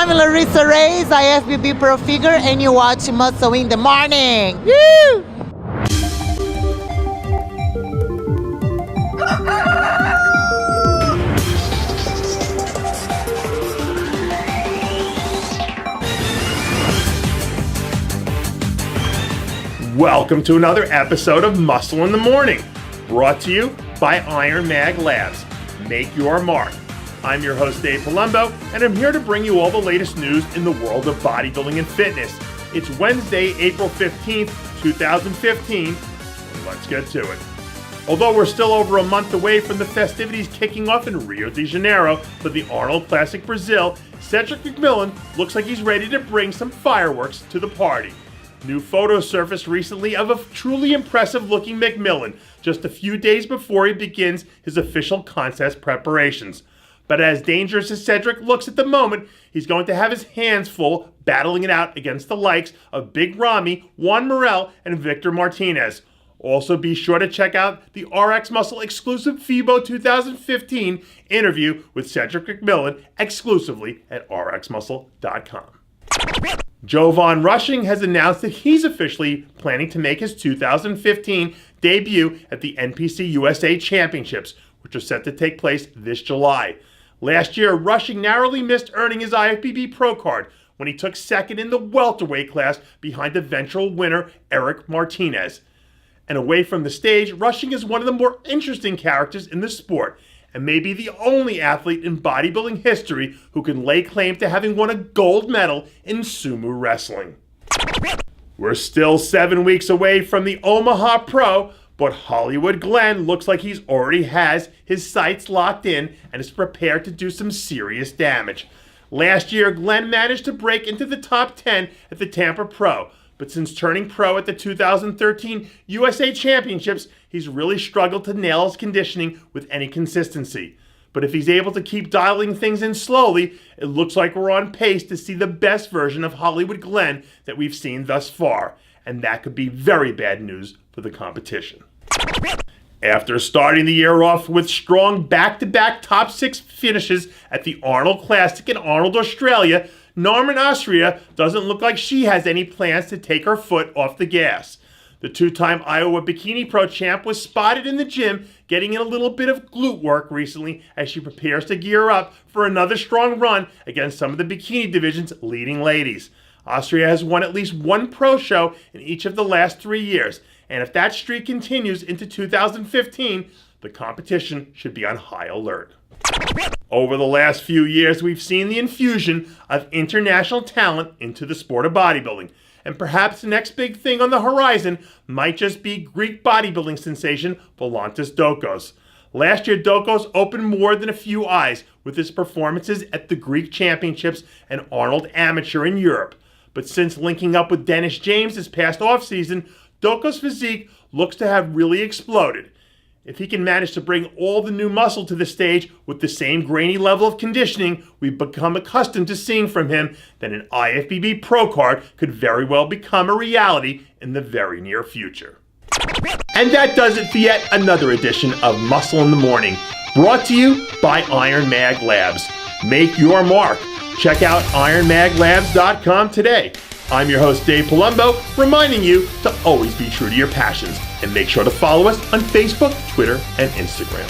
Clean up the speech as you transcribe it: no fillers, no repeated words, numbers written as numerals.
I'm Larissa Reyes, IFBB Pro Figure, and you watch Muscle in the Morning. Woo! Welcome to another episode of Muscle in the Morning, brought to you by Iron Mag Labs. Make your mark. I'm your host, Dave Palumbo, and I'm here to bring you all the latest news in the world of bodybuilding and fitness. It's Wednesday, April 15th, 2015. Let's get to it. Although we're still over a month away from the festivities kicking off in Rio de Janeiro for the Arnold Classic Brazil, Cedric McMillan looks like he's ready to bring some fireworks to the party. New photos surfaced recently of a truly impressive-looking McMillan just a few days before he begins his official contest preparations. But as dangerous as Cedric looks at the moment, he's going to have his hands full battling it out against the likes of Big Ramy, Juan Morel, and Victor Martinez. Also be sure to check out the RX Muscle exclusive FIBO 2015 interview with Cedric McMillan exclusively at rxmuscle.com. Jovann Rushing has announced that he's officially planning to make his 2015 debut at the NPC USA Championships, which are set to take place this July. Last year, Rushing narrowly missed earning his IFBB Pro card when he took second in the welterweight class behind eventual winner Eric Martinez. And away from the stage, Rushing is one of the more interesting characters in the sport, and may be the only athlete in bodybuilding history who can lay claim to having won a gold medal in sumo wrestling. We're still 7 weeks away from the Omaha Pro, but Hollywood Glenn looks like he's already has his sights locked in and is prepared to do some serious damage. Last year, Glenn managed to break into the top 10 at the Tampa Pro, but since turning pro at the 2013 USA Championships, he's really struggled to nail his conditioning with any consistency. But if he's able to keep dialing things in slowly, it looks like we're on pace to see the best version of Hollywood Glenn that we've seen thus far. And that could be very bad news for the competition. After starting the year off with strong back-to-back top 6 finishes at the Arnold Classic in Arnold, Australia, Narmin Assria doesn't look like she has any plans to take her foot off the gas. The two-time Iowa Bikini Pro champ was spotted in the gym getting in a little bit of glute work recently as she prepares to gear up for another strong run against some of the bikini division's leading ladies. Assria has won at least one pro show in each of the last 3 years, and if that streak continues into 2015, the competition should be on high alert. Over the last few years, we've seen the infusion of international talent into the sport of bodybuilding. And perhaps the next big thing on the horizon might just be Greek bodybuilding sensation Valantis Dokos. Last year, Dokos opened more than a few eyes with his performances at the Greek Championships and Arnold Amateur in Europe. But since linking up with Dennis James this past offseason, Dokos' physique looks to have really exploded. If he can manage to bring all the new muscle to the stage with the same grainy level of conditioning we've become accustomed to seeing from him, then an IFBB Pro card could very well become a reality in the very near future. And that does it for yet another edition of Muscle in the Morning, brought to you by Iron Mag Labs. Make your mark. Check out ironmaglabs.com today. I'm your host, Dave Palumbo, reminding you to always be true to your passions. And make sure to follow us on Facebook, Twitter, and Instagram.